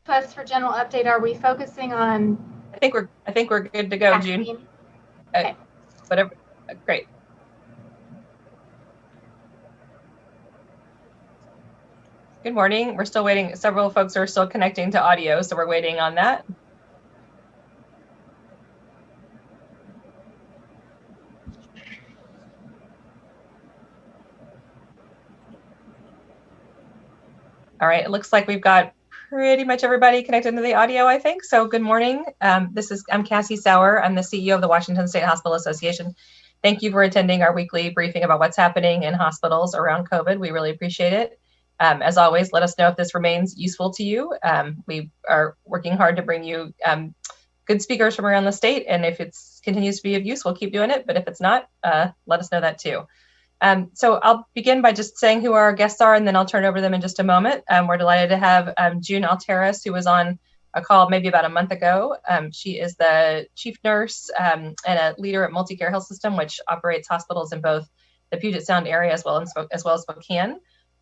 Request for general update. Are we focusing on? I think we're good to go, vaccine? June. Okay. Whatever. Great. Good morning. We're still waiting. Several folks are still connecting to audio, so we're waiting on that. All right, it looks like we've got pretty much everybody connected to the audio, I think. So good morning. I'm Cassie Sauer. I'm the CEO of the Washington State Hospital Association. Thank you for attending our weekly briefing about what's happening in hospitals around COVID. We really appreciate it. As always, let us know if this remains useful to you. We are working hard to bring you good speakers from around the state, and if it continues to be of use, we'll keep doing it. But if it's not, let us know that too. So I'll begin by just saying who our guests are, and then I'll turn over them in just a moment. We're delighted to have June Alteris, who was on a call maybe about a month ago. She is the chief nurse and a leader at Multicare Health System, which operates hospitals in both the Puget Sound area as well as Spokane.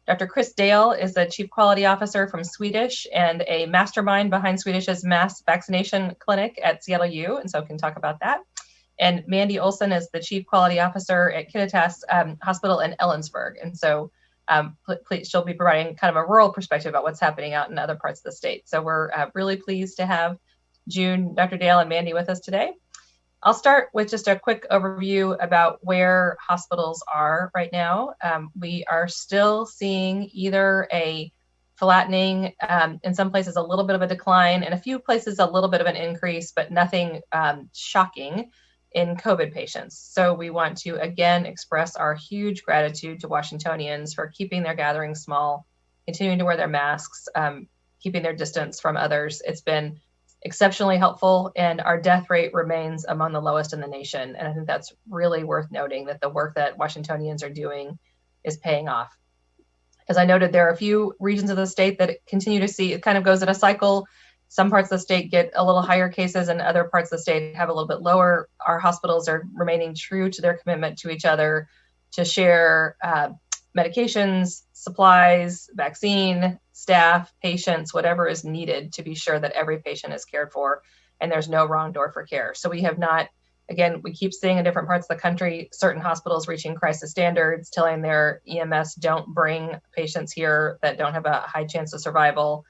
Dr. Chris Dale is the chief quality officer from Swedish and a mastermind behind Swedish's mass vaccination clinic at Seattle U, and so can talk about that. And Mandy Olson is the chief quality officer at Kittitas Hospital in Ellensburg. And so she'll be providing kind of a rural perspective about what's happening out in other parts of the state. So we're really pleased to have June, Dr. Dale, and Mandy with us today. I'll start with just a quick overview about where hospitals are right now. We are still seeing either a flattening, in some places a little bit of a decline, in a few places a little bit of an increase, but nothing shocking in COVID patients. So we want to again express our huge gratitude to Washingtonians for keeping their gatherings small, continuing to wear their masks, keeping their distance from others. It's been exceptionally helpful, and our death rate remains among the lowest in the nation. And I think that's really worth noting, that the work that Washingtonians are doing is paying off. As I noted, there are a few regions of the state that continue to see, it kind of goes in a cycle. Some parts of the state get a little higher cases and other parts of the state have a little bit lower. Our hospitals are remaining true to their commitment to each other to share medications, supplies, vaccine, staff, patients, whatever is needed to be sure that every patient is cared for and there's no wrong door for care. So we have not, again, we keep seeing in different parts of the country, certain hospitals reaching crisis standards, telling their EMS, don't bring patients here that don't have a high chance of survival.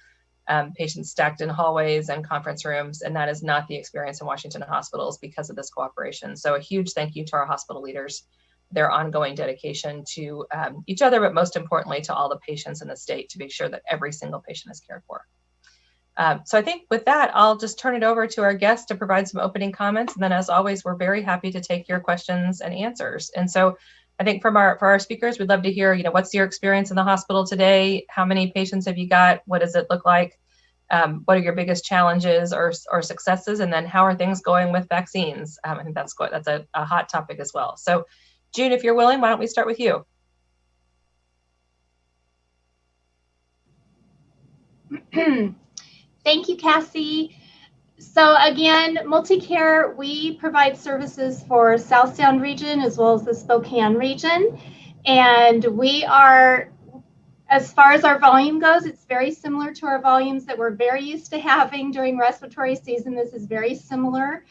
Patients stacked in hallways and conference rooms, and that is not the experience in Washington hospitals because of this cooperation. So a huge thank you to our hospital leaders, their ongoing dedication to each other, but most importantly to all the patients in the state to make sure that every single patient is cared for. So I think with that, I'll just turn it over to our guests to provide some opening comments. And then as always, we're very happy to take your questions and answers. And so I think for our speakers, we'd love to hear, what's your experience in the hospital today? How many patients have you got? What does it look like? What are your biggest challenges or successes? And then how are things going with vaccines? I think that's a hot topic as well. So June, if you're willing, why don't we start with you? Thank you, Cassie. So again, Multicare, we provide services for South Sound region as well as the Spokane region. And we are, as far as our volume goes, it's very similar to our volumes that we're very used to having during respiratory season. This is very similar.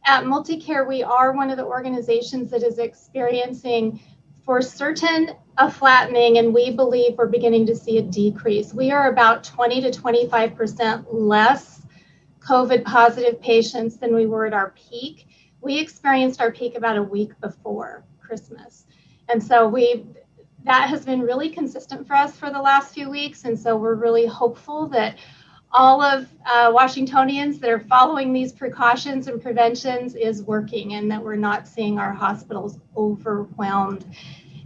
At Multicare, we are one of the organizations that is experiencing, for certain, a flattening, and we believe we're beginning to see a decrease. We are about 20 to 25% less COVID positive patients than we were at our peak. We experienced our peak about a week before Christmas. And so that has been really consistent for us for the last few weeks. And so we're really hopeful that all of Washingtonians that are following these precautions and preventions is working, and that we're not seeing our hospitals overwhelmed.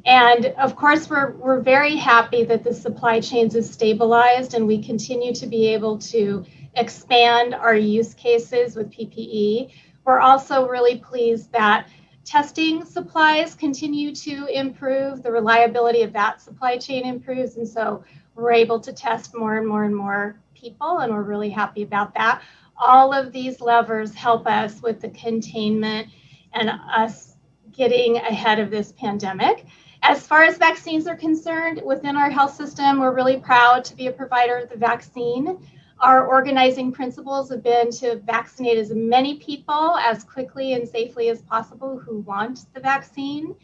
And of course, we're very happy that the supply chains have stabilized and we continue to be able to expand our use cases with PPE. We're also really pleased that testing supplies continue to improve, the reliability of that supply chain improves, and so we're able to test more and more and more people, and we're really happy about that. All of these levers help us with the containment and us getting ahead of this pandemic. As far as vaccines are concerned, within our health system, we're really proud to be a provider of the vaccine. Our organizing principles have been to vaccinate as many people as quickly and safely as possible who want the vaccine.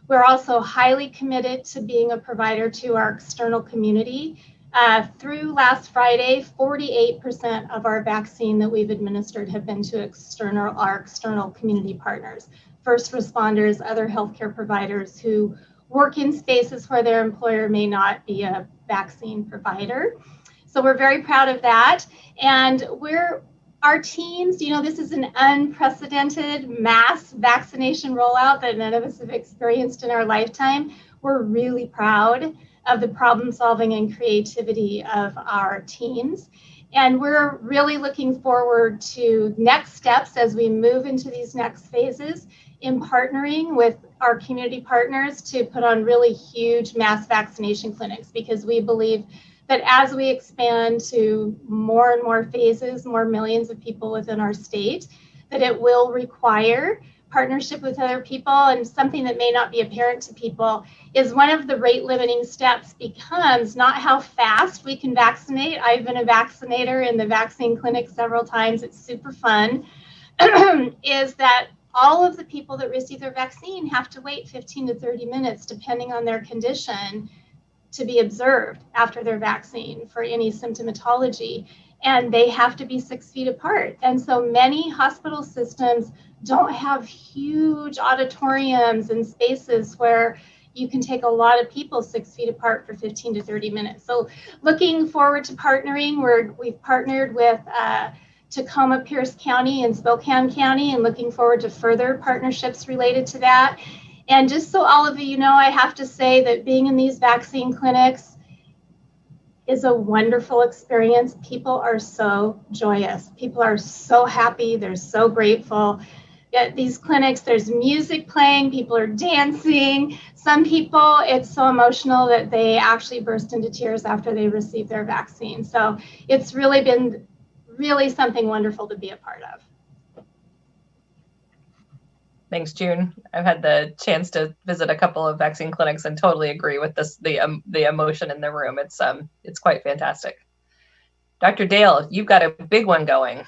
We're also highly committed to being a provider to our external community. Through last Friday, 48% of our vaccine that we've administered have been to our external community partners, first responders, other healthcare providers who work in spaces where their employer may not be a vaccine provider. So we're very proud of that. And our teams, this is an unprecedented mass vaccination rollout that none of us have experienced in our lifetime. We're really proud of the problem solving and creativity of our teams. And we're really looking forward to next steps as we move into these next phases in partnering with our community partners to put on really huge mass vaccination clinics, because we believe that as we expand to more and more phases, more millions of people within our state, that it will require partnership with other people. And something that may not be apparent to people is one of the rate limiting steps becomes not how fast we can vaccinate. I've been a vaccinator in the vaccine clinic several times. It's super fun. Is that all of the people that receive their vaccine have to wait 15 to 30 minutes, depending on their condition, to be observed after their vaccine for any symptomatology. And they have to be 6 feet apart. And so many hospital systems don't have huge auditoriums and spaces where you can take a lot of people 6 feet apart for 15 to 30 minutes. So looking forward to partnering. We've partnered with Tacoma Pierce County and Spokane County, and looking forward to further partnerships related to that. And just so all of you know, I have to say that being in these vaccine clinics is a wonderful experience. People are so joyous. People are so happy. They're so grateful. At these clinics, there's music playing. People are dancing. Some people, it's so emotional that they actually burst into tears after they receive their vaccine. So it's really been something wonderful to be a part of. Thanks, June. I've had the chance to visit a couple of vaccine clinics and totally agree with the emotion in the room. It's quite fantastic. Dr. Dale, you've got a big one going.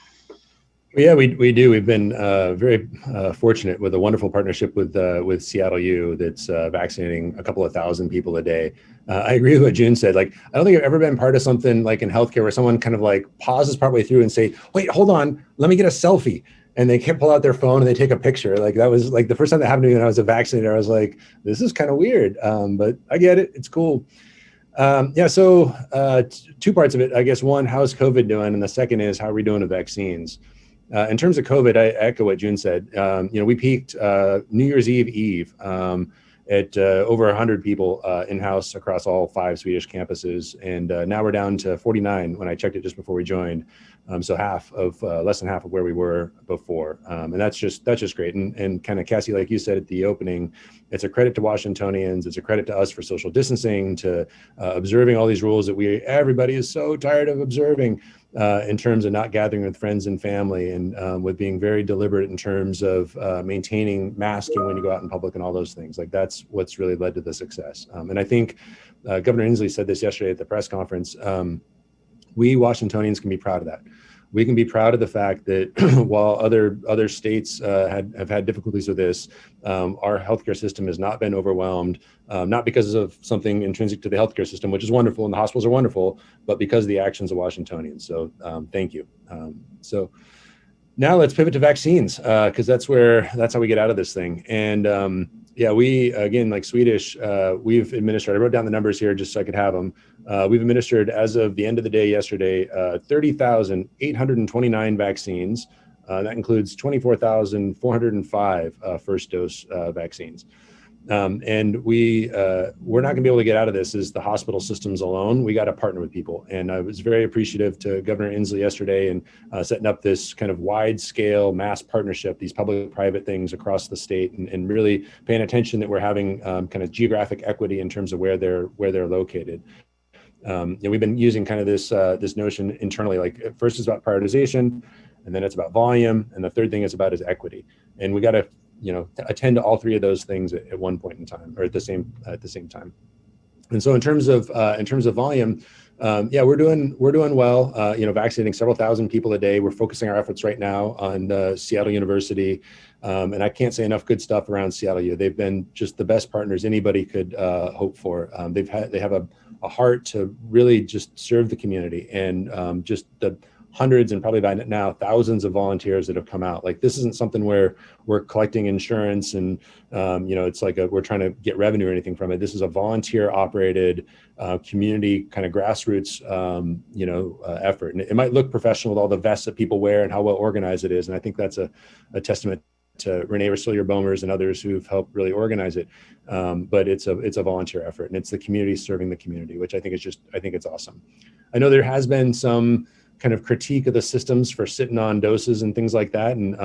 Yeah, we do. We've been very fortunate with a wonderful partnership with Seattle U that's vaccinating a couple of thousand people a day. I agree with what June said. Like, I don't think I've ever been part of something like in healthcare where someone kind of like pauses partway through and say, "Wait, hold on, let me get a selfie." And they can't pull out their phone and they take a picture. Like, that was like the first time that happened to me when I was a vaccinator. I was like, this is kind of weird, but I get it. It's cool. So 2 parts of it. I guess one, how's COVID doing? And the second is, how are we doing with vaccines? In terms of COVID, I echo what June said. We peaked New Year's Eve at over 100 people in-house across all 5 Swedish campuses. And now we're down to 49 when I checked it just before we joined. So less than half of where we were before. And that's just great. And kind of, Cassie, like you said at the opening, it's a credit to Washingtonians. It's a credit to us for social distancing, to observing all these rules that everybody is so tired of observing. In terms of not gathering with friends and family, and with being very deliberate in terms of maintaining masking when you go out in public and all those things. Like, that's what's really led to the success. And I think Governor Inslee said this yesterday at the press conference. We Washingtonians can be proud of that. We can be proud of the fact that while other states have had difficulties with this, our healthcare system has not been overwhelmed, not because of something intrinsic to the healthcare system, which is wonderful, and the hospitals are wonderful, but because of the actions of Washingtonians. So thank you. So now let's pivot to vaccines, because that's how we get out of this thing. And we, again, like Swedish, we've administered, I wrote down the numbers here just so I could have them. We've administered, as of the end of the day yesterday, 30,829 vaccines. That includes 24,405 first dose vaccines. And we're not gonna be able to get out of this as the hospital systems alone. We got to partner with people. And I was very appreciative to Governor Inslee yesterday and setting up this kind of wide scale mass partnership, these public-private things across the state, and really paying attention that we're having kind of geographic equity in terms of where they're located. We've been using kind of this notion internally, like, first is about prioritization, and then it's about volume, and the third thing is equity. And we got to attend to all 3 of those things at one point in time, or at the same time. And so in terms of volume, Yeah, we're doing well. Vaccinating several thousand people a day. We're focusing our efforts right now on Seattle University, and I can't say enough good stuff around Seattle U. They've been just the best partners anybody could hope for. They have a heart to really just serve the community, and just the hundreds and probably by now thousands of volunteers that have come out. Like, this isn't something where we're collecting insurance and it's like we're trying to get revenue or anything from it. This is a volunteer operated community kind of grassroots effort, and it might look professional with all the vests that people wear and how well organized it is, and I think that's a testament to Renee Rosillier-Bomers and others who've helped really organize it. But it's a volunteer effort, and it's the community serving the community, which I think it's awesome. I know there has been some kind of critique of the systems for sitting on doses and things like that. And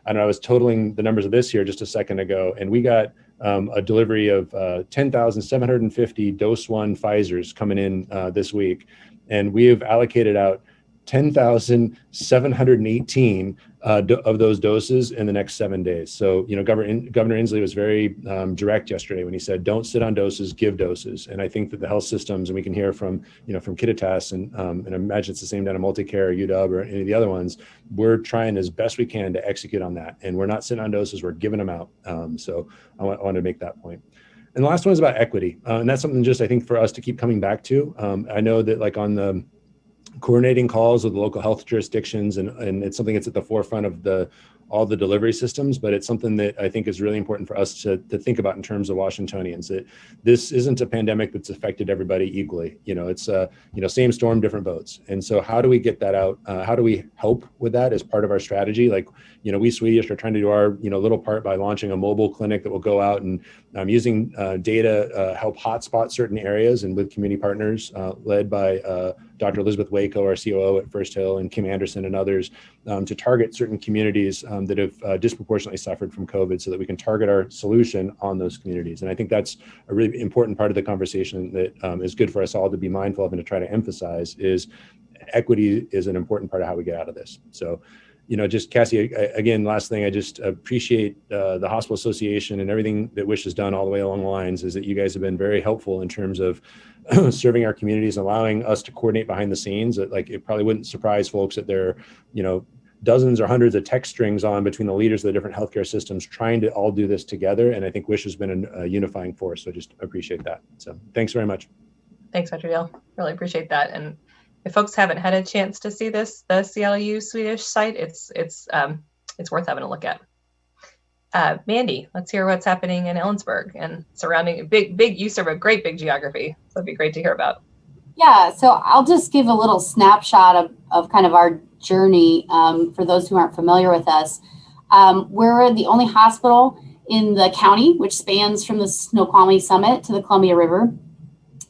I was totaling the numbers of this here just a second ago, and we got a delivery of 10,750 dose one Pfizers coming in this week. And we have allocated out 10,718 of those doses in the next 7 days. So, Governor Inslee was very direct yesterday when he said, don't sit on doses, give doses. And I think that the health systems, and we can hear from Kittitas and I imagine it's the same down at Multicare or UW or any of the other ones, we're trying as best we can to execute on that. And we're not sitting on doses, we're giving them out. So I want to make that point. And the last one is about equity. And that's something just, I think, for us to keep coming back to. I know that like on the coordinating calls with the local health jurisdictions, and it's something that's at the forefront of all the delivery systems, but it's something that I think is really important for us to think about in terms of Washingtonians, that this isn't a pandemic that's affected everybody equally. It's same storm, different boats. And so how do we get that out? How do we help with that as part of our strategy? Like, we Swedish are trying to do our, little part by launching a mobile clinic that will go out and using data, help hotspot certain areas, and with community partners led by Dr. Elizabeth Waco, our COO at First Hill, and Kim Anderson and others, to target certain communities that have disproportionately suffered from COVID, so that we can target our solution on those communities. And I think that's a really important part of the conversation that is good for us all to be mindful of and to try to emphasize, is equity is an important part of how we get out of this. So, just Cassie, again, last thing, I just appreciate the Hospital Association and everything that WISH has done all the way along the lines, is that you guys have been very helpful in terms of serving our communities, allowing us to coordinate behind the scenes. That, like, it probably wouldn't surprise folks that there are, dozens or hundreds of text strings on between the leaders of the different healthcare systems trying to all do this together. And I think WISH has been a unifying force. So just appreciate that. So thanks very much. Thanks, Dr. Dale. Really appreciate that. And if folks haven't had a chance to see this, the CLU Swedish site, it's worth having a look at. Mandy, let's hear what's happening in Ellensburg and surrounding. You serve a great big geography, so it'd be great to hear about. Yeah, so I'll just give a little snapshot of kind of our journey for those who aren't familiar with us. We're the only hospital in the county which spans from the Snoqualmie Summit to the Columbia River.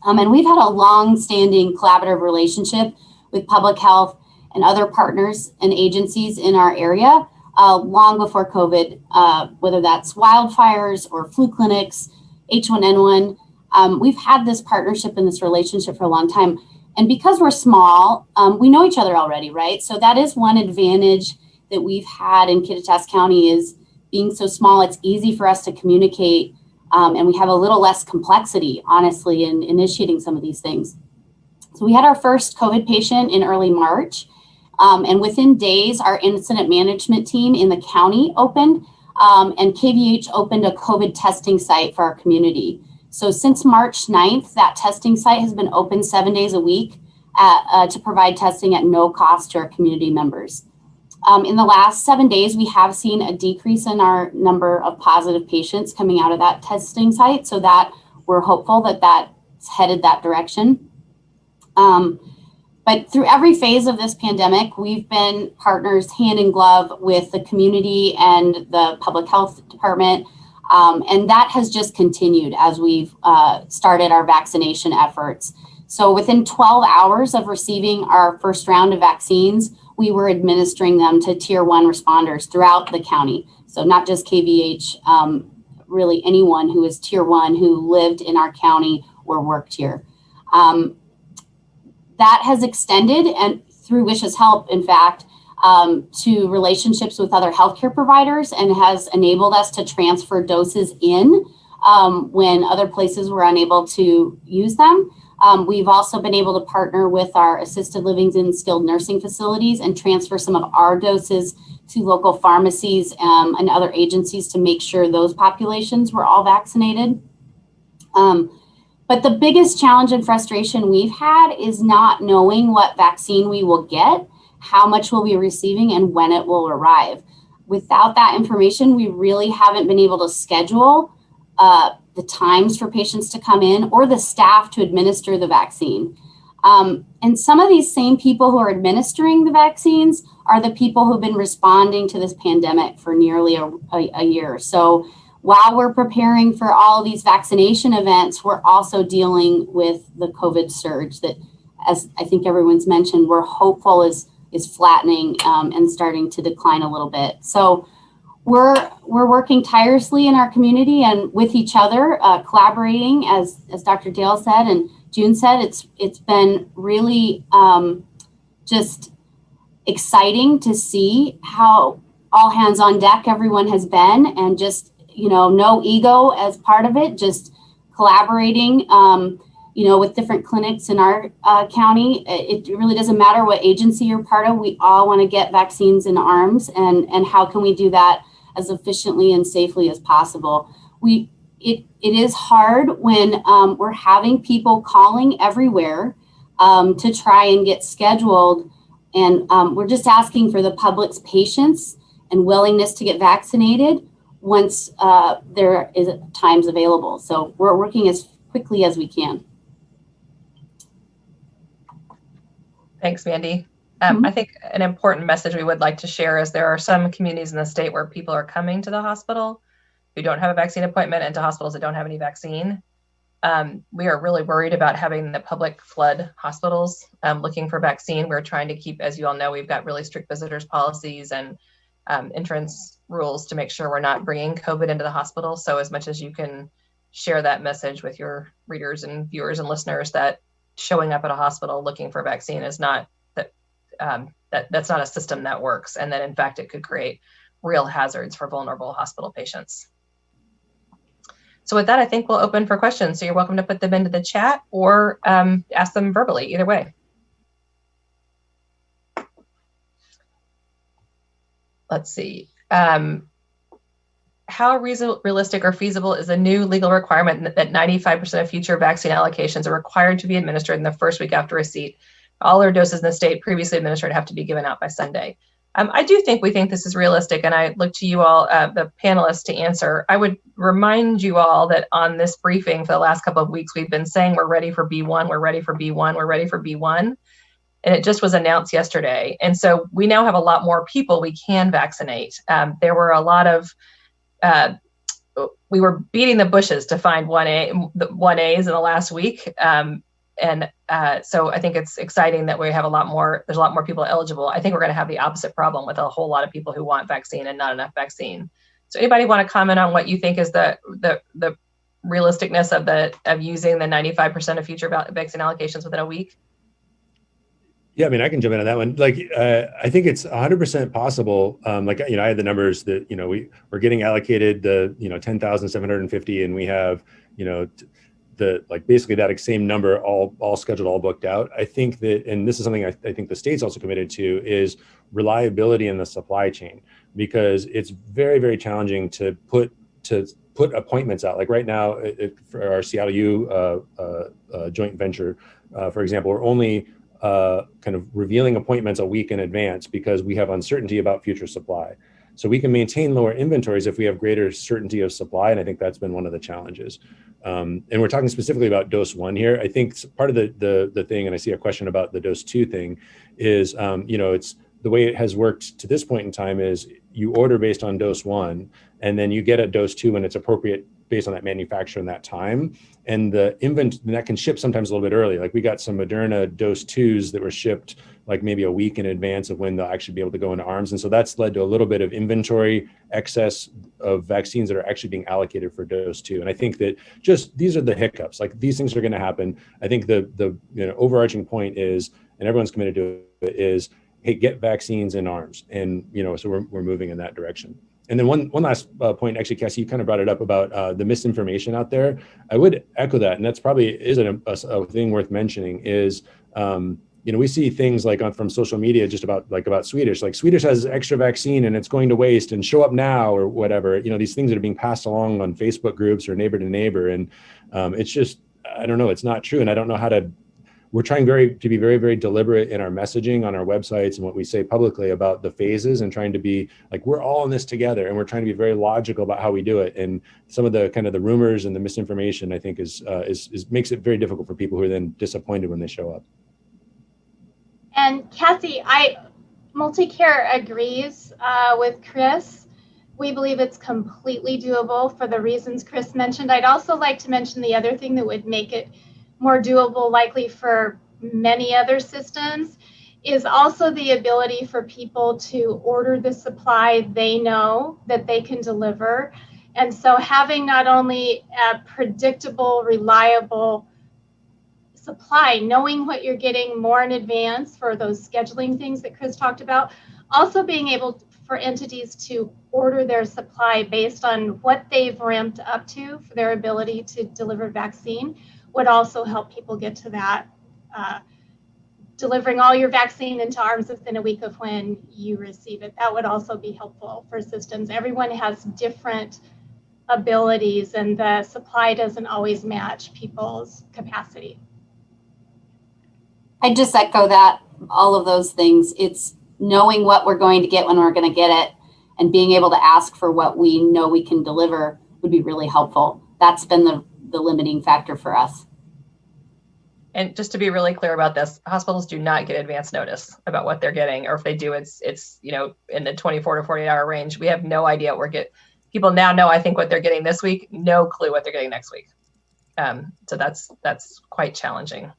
And we've had a long-standing collaborative relationship with public health and other partners and agencies in our area long before COVID, whether that's wildfires or flu clinics, H1N1. We've had this partnership and this relationship for a long time. And because we're small, we know each other already, right? So that is one advantage that we've had in Kittitas County, is being so small, it's easy for us to communicate. And we have a little less complexity, honestly, in initiating some of these things. So we had our first COVID patient in early March. And within days, our incident management team in the county opened, and KVH opened a COVID testing site for our community. So since March 9th, that testing site has been open 7 days a week to provide testing at no cost to our community members. In the last 7 days, we have seen a decrease in our number of positive patients coming out of that testing site, so that we're hopeful that that's headed that direction. But through every phase of this pandemic, we've been partners hand in glove with the community and the public health department. And that has just continued as we've started our vaccination efforts. So within 12 hours of receiving our first round of vaccines, we were administering them to Tier 1 responders throughout the county. So not just KVH, really anyone who is Tier 1 who lived in our county or worked here. That has extended, and through WISH's help, in fact, to relationships with other healthcare providers, and has enabled us to transfer doses in when other places were unable to use them. We've also been able to partner with our assisted livings and skilled nursing facilities and transfer some of our doses to local pharmacies and other agencies to make sure those populations were all vaccinated. But the biggest challenge and frustration we've had is not knowing what vaccine we will get, how much we'll be receiving, and when it will arrive. Without that information, we really haven't been able to schedule the times for patients to come in or the staff to administer the vaccine. And some of these same people who are administering the vaccines are the people who've been responding to this pandemic for nearly a year. So while we're preparing for all of these vaccination events, we're also dealing with the COVID surge that, as I think everyone's mentioned, we're hopeful is flattening and starting to decline a little bit. So we're working tirelessly in our community and with each other, collaborating, as Dr. Dale said and June said. It's been really just exciting to see how all hands on deck everyone has been, and just, you know, no ego as part of it, just collaborating, you know, with different clinics in our county. It really doesn't matter what agency you're part of. We all want to get vaccines in arms, and how can we do that as efficiently and safely as possible. It is hard when we're having people calling everywhere to try and get scheduled, and we're just asking for the public's patience and willingness to get vaccinated once there is times available. So we're working as quickly as we can. Thanks, Mandy. I think an important message we would like to share is there are some communities in the state where people are coming to the hospital who don't have a vaccine appointment, and to hospitals that don't have any vaccine. We are really worried about having the public flood hospitals looking for vaccine. We're trying to keep, as you all know, we've got really strict visitors policies and entrance rules to make sure we're not bringing COVID into the hospital. So as much as you can share that message with your readers and viewers and listeners, that showing up at a hospital looking for a vaccine is not that's not a system that works, and that in fact it could create real hazards for vulnerable hospital patients. So with that, I think we'll open for questions. So you're welcome to put them into the chat or ask them verbally, either way. Let's see. How realistic or feasible is the new legal requirement that 95% of future vaccine allocations are required to be administered in the first week after receipt? All our doses in the state previously administered have to be given out by Sunday. We think this is realistic, and I look to you all, the panelists, to answer. I would remind you all that on this briefing for the last couple of weeks, we've been saying we're ready for B1, we're ready for B1, we're ready for B1, and it just was announced yesterday. And so we now have a lot more people we can vaccinate. There were a lot of, we were beating the bushes to find 1As in the last week. So I think it's exciting that we have there's a lot more people eligible. I think we're going to have the opposite problem with a whole lot of people who want vaccine and not enough vaccine. So anybody want to comment on what you think is the realisticness of using the 95% of future vaccine allocations within a week? Yeah, I mean, I can jump into that one. Like, I think it's 100% possible. I had the numbers that, we're getting allocated the, 10,750, and we have, basically that same number all scheduled, all booked out. I think that, and this is something I think the state's also committed to, is reliability in the supply chain, because it's very, very challenging to put appointments out. Like right now, for our Seattle U joint venture, for example, we're only kind of revealing appointments a week in advance because we have uncertainty about future supply. So we can maintain lower inventories if we have greater certainty of supply, and I think that's been one of the challenges. And we're talking specifically about dose 1 here. I think part of the thing, and I see a question about the dose 2 thing, is it's the way it has worked to this point in time is you order based on dose 1, and then you get a dose 2 when it's appropriate based on that manufacturer and that time. And that can ship sometimes a little bit early. Like we got some Moderna dose 2s that were shipped like maybe a week in advance of when they'll actually be able to go into arms. And so that's led to a little bit of inventory excess of vaccines that are actually being allocated for dose 2. And I think that just these are the hiccups. Like these things are going to happen. I think the overarching point is, and everyone's committed to it, is, hey, get vaccines in arms. And so we're moving in that direction. And then one last point, actually, Cassie, you kind of brought it up about the misinformation out there. I would echo that, and that's probably isn't a thing worth mentioning. Is we see things like from social media just about Swedish, like Swedish has extra vaccine and it's going to waste and show up now or whatever. These things that are being passed along on Facebook groups or neighbor to neighbor, and it's just, I don't know, it's not true, and I don't know how to. We're trying to be very, very deliberate in our messaging on our websites and what we say publicly about the phases, and trying to be like, we're all in this together, and we're trying to be very logical about how we do it. And some of the kind of the rumors and the misinformation, I think, is makes it very difficult for people who are then disappointed when they show up. And Cassie, Multicare agrees with Chris. We believe it's completely doable for the reasons Chris mentioned. I'd also like to mention the other thing that would make it more doable, likely for many other systems, is also the ability for people to order the supply they know that they can deliver. And so having not only a predictable, reliable supply, knowing what you're getting more in advance for those scheduling things that Chris talked about, also being able for entities to order their supply based on what they've ramped up to for their ability to deliver vaccine would also help people get to that, delivering all your vaccine into arms within a week of when you receive it. That would also be helpful for systems. Everyone has different abilities, and the supply doesn't always match people's capacity. I just echo that, all of those things. It's knowing what we're going to get when we're going to get it, and being able to ask for what we know we can deliver would be really helpful. That's been the limiting factor for us. And just to be really clear about this, hospitals do not get advance notice about what they're getting, or if they do, it's in the 24 to 48 hour range. We have no idea what we're getting. People now know, I think, what they're getting this week, no clue what they're getting next week. So that's quite challenging.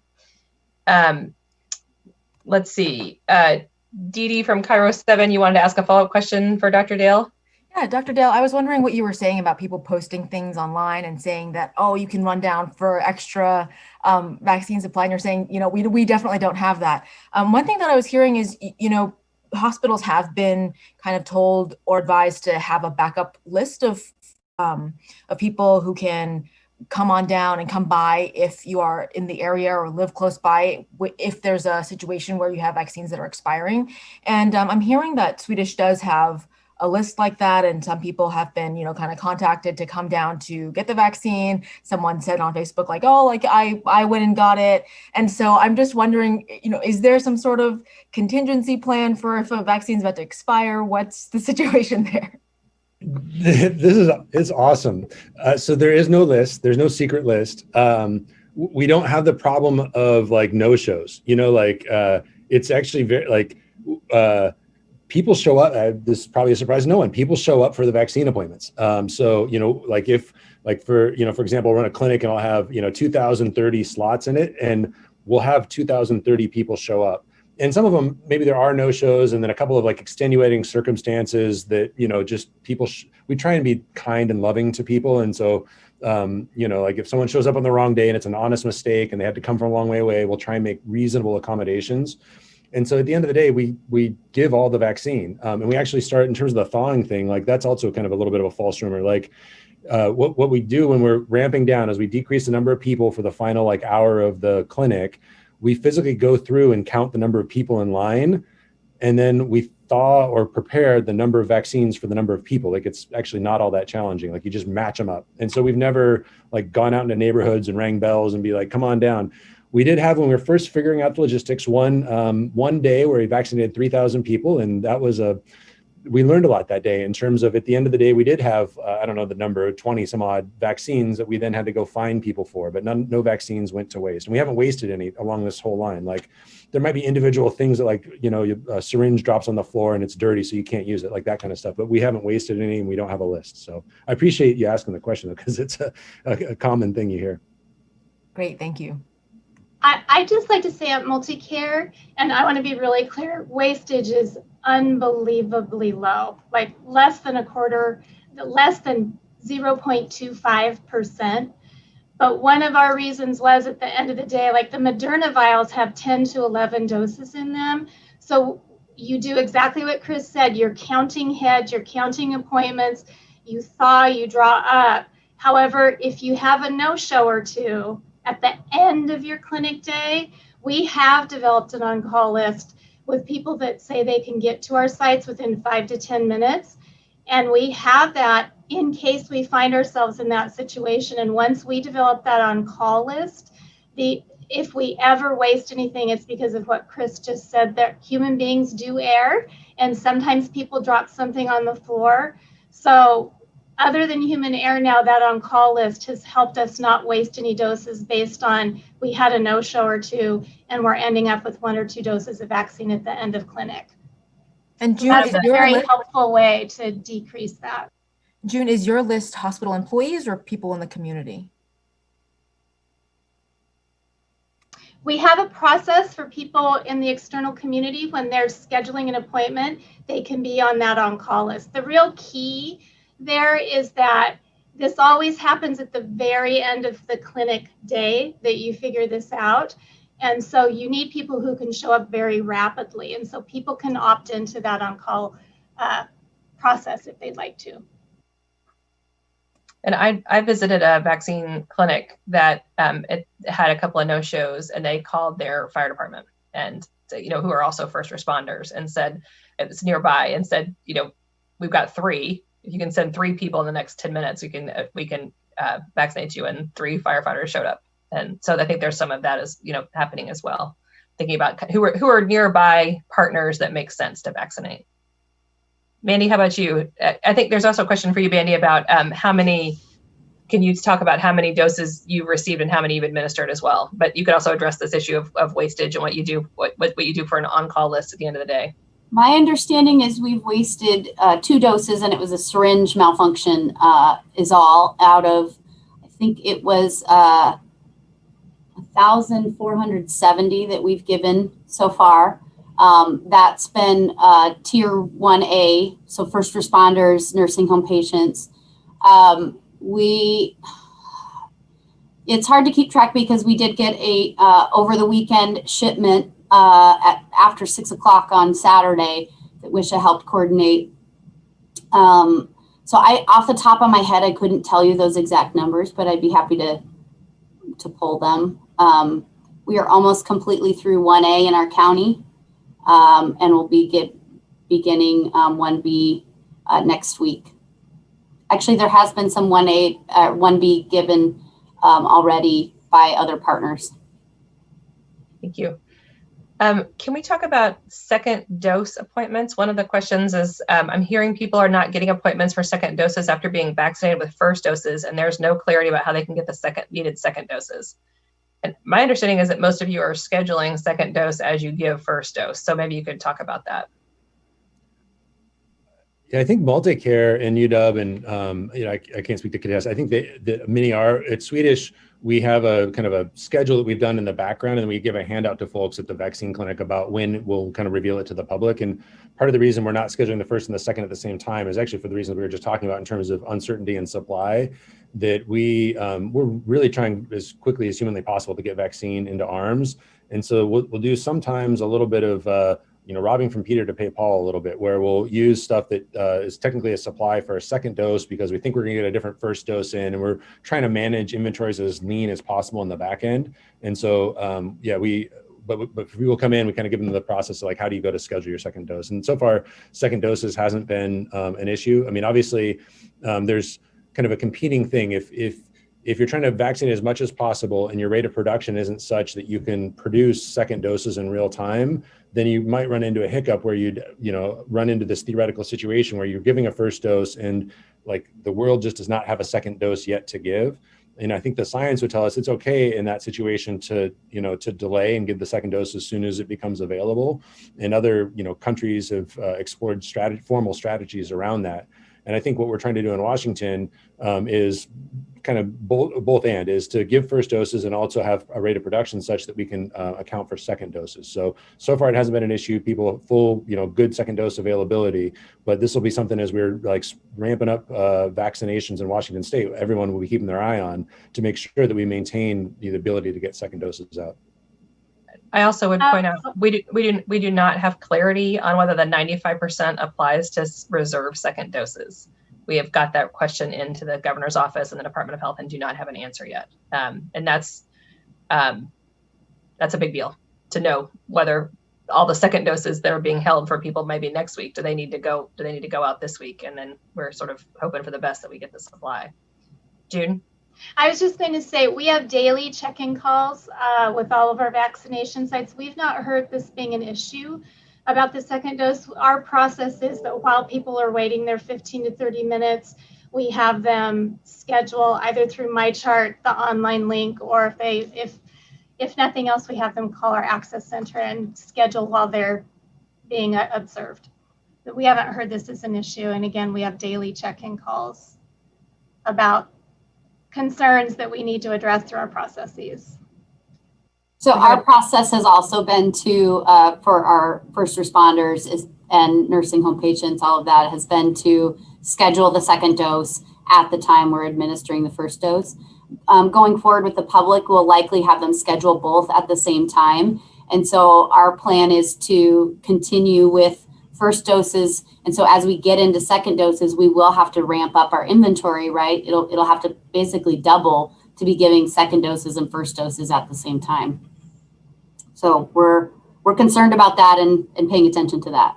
Let's see. Dee Dee from Cairo 7, you wanted to ask a follow-up question for Dr. Dale? Yeah, Dr. Dale, I was wondering what you were saying about people posting things online and saying that, oh, you can run down for extra vaccine supply. And you're saying, we definitely don't have that. One thing that I was hearing is, hospitals have been kind of told or advised to have a backup list of people who can come on down and come by if you are in the area or live close by, if there's a situation where you have vaccines that are expiring. And I'm hearing that Swedish does have a list like that, and some people have been, kind of contacted to come down to get the vaccine. Someone said on Facebook, like, oh, like I went and got it. And so I'm just wondering, is there some sort of contingency plan for if a vaccine is about to expire? What's the situation there? It's awesome. So there is no list. There's no secret list. We don't have the problem of like no-shows. It's actually very people show up. This is probably a surprise to no one. People show up for the vaccine appointments. So for example, I'll run a clinic and I'll have 2,030 slots in it, and we'll have 2,030 people show up. And some of them, maybe there are no-shows, and then a couple of like extenuating circumstances that, just people, we try and be kind and loving to people. And so, like if someone shows up on the wrong day and it's an honest mistake and they had to come from a long way away, we'll try and make reasonable accommodations. And so at the end of the day, we give all the vaccine. And we actually start in terms of the thawing thing, like that's also kind of a little bit of a false rumor. Like what we do when we're ramping down is we decrease the number of people for the final hour of the clinic. We physically go through and count the number of people in line, and then we thaw or prepare the number of vaccines for the number of people. Like it's actually not all that challenging. Like you just match them up. And so we've never gone out into neighborhoods and rang bells and be like, come on down. We did have, when we were first figuring out the logistics, one day where we vaccinated 3,000 people, and that was we learned a lot that day in terms of, at the end of the day, we did have, I don't know the number, 20 some odd vaccines that we then had to go find people for, but no vaccines went to waste. And we haven't wasted any along this whole line. Like there might be individual things that a syringe drops on the floor and it's dirty, so you can't use it, like that kind of stuff. But we haven't wasted any, and we don't have a list. So I appreciate you asking the question, though, because it's a common thing you hear. Great, thank you. I just like to say at Multicare, and I want to be really clear, wastage is unbelievably low, like less than 0.25%. But one of our reasons was, at the end of the day, like the Moderna vials have 10 to 11 doses in them. So you do exactly what Chris said. You're counting heads, you're counting appointments, you thaw, you draw up. However, if you have a no-show or two at the end of your clinic day, we have developed an on-call list with people that say they can get to our sites within 5 to 10 minutes. And we have that in case we find ourselves in that situation. And once we develop that on-call list, if we ever waste anything, it's because of what Chris just said, that human beings do err, and sometimes people drop something on the floor. So other than human error now, that on-call list has helped us not waste any doses based on we had a no-show or two, and we're ending up with 1 or 2 doses of vaccine at the end of clinic. And June, that's a very helpful way to decrease that. June, is your list hospital employees or people in the community? We have a process for people in the external community. When they're scheduling an appointment, they can be on that on-call list. The real key there is that this always happens at the very end of the clinic day that you figure this out. And so you need people who can show up very rapidly. And so people can opt into that on-call process if they'd like to. And I visited a vaccine clinic that it had a couple of no-shows, and they called their fire department and, who are also first responders, and said, it was nearby, and said, we've got 3. If you can send 3 people in the next 10 minutes, we can vaccinate you. And 3 firefighters showed up. And so I think there's some of that is, happening as well. Thinking about who are nearby partners that make sense to vaccinate. Mandy, how about you? I think there's also a question for you, Mandy, about can you talk about how many doses you received and how many you've administered as well? But you could also address this issue of wastage and what you do for an on-call list at the end of the day. My understanding is we've wasted 2 doses, and it was a syringe malfunction is all out of, I think it was 1,470 that we've given so far. That's been tier 1A, so first responders, nursing home patients. It's hard to keep track because we did get a over the weekend shipment after 6 o'clock on Saturday that Wisha helped coordinate. So off the top of my head, I couldn't tell you those exact numbers, but I'd be happy to pull them. We are almost completely through 1A in our county, and we'll be beginning 1B next week. Actually, there has been some 1B given already by other partners. Thank you. Can we talk about second dose appointments? One of the questions is, I'm hearing people are not getting appointments for second doses after being vaccinated with first doses, and there's no clarity about how they can get the needed second doses. And my understanding is that most of you are scheduling second dose as you give first dose. So maybe you could talk about that. Yeah, I think multi-care in UW, and I can't speak to Kadesh. I think many are. At Swedish, we have a kind of a schedule that we've done in the background, and we give a handout to folks at the vaccine clinic about when we'll kind of reveal it to the public. And part of the reason we're not scheduling the first and the second at the same time is actually for the reasons we were just talking about in terms of uncertainty and supply, that we're really trying as quickly as humanly possible to get vaccine into arms. And so we'll do sometimes a little bit of robbing from Peter to pay Paul a little bit, where we'll use stuff that is technically a supply for a second dose because we think we're going to get a different first dose in, and we're trying to manage inventories as lean as possible in the back end. And so, but if people come in, we kind of give them the process of like, how do you go to schedule your second dose? And so far, second doses hasn't been an issue. I mean, obviously, there's kind of a competing thing. If you're trying to vaccinate as much as possible and your rate of production isn't such that you can produce second doses in real time, then you might run into a hiccup where you'd run into this theoretical situation where you're giving a first dose and like the world just does not have a second dose yet to give. And I think the science would tell us it's okay in that situation to delay and give the second dose as soon as it becomes available. And other, countries have explored formal strategies around that. And I think what we're trying to do in Washington is kind of both is to give first doses and also have a rate of production such that we can account for second doses. So far it hasn't been an issue. People have full, good second dose availability, but this will be something as we're like ramping up vaccinations in Washington State, everyone will be keeping their eye on to make sure that we maintain the ability to get second doses out. I also would point out we do not have clarity on whether the 95% applies to reserve second doses. We have got that question into the governor's office and the Department of Health and do not have an answer yet. And that's a big deal to know whether all the second doses that are being held for people maybe next week, do they need to go out this week? And then we're sort of hoping for the best that we get the supply. June? I was just going to say, we have daily check-in calls with all of our vaccination sites. We've not heard this being an issue about the second dose. Our process is that while people are waiting their 15 to 30 minutes, we have them schedule either through MyChart, the online link, or if nothing else, we have them call our access center and schedule while they're being observed. But we haven't heard this as an issue. And again, we have daily check-in calls about concerns that we need to address through our processes. So our process has also been to, for our first responders and nursing home patients, all of that has been to schedule the second dose at the time we're administering the first dose. Going forward with the public, we'll likely have them schedule both at the same time. And so our plan is to continue with first doses. And so as we get into second doses, we will have to ramp up our inventory, right? It'll have to basically double to be giving second doses and first doses at the same time. So we're concerned about that and paying attention to that.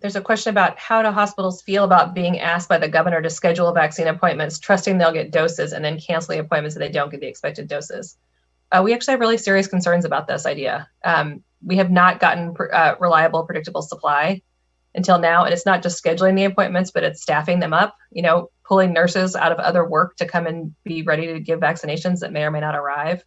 There's a question about how do hospitals feel about being asked by the governor to schedule vaccine appointments, trusting they'll get doses and then canceling appointments if they don't get the expected doses. We actually have really serious concerns about this idea. We have not gotten reliable, predictable supply until now. And it's not just scheduling the appointments, but it's staffing them up, pulling nurses out of other work to come and be ready to give vaccinations that may or may not arrive.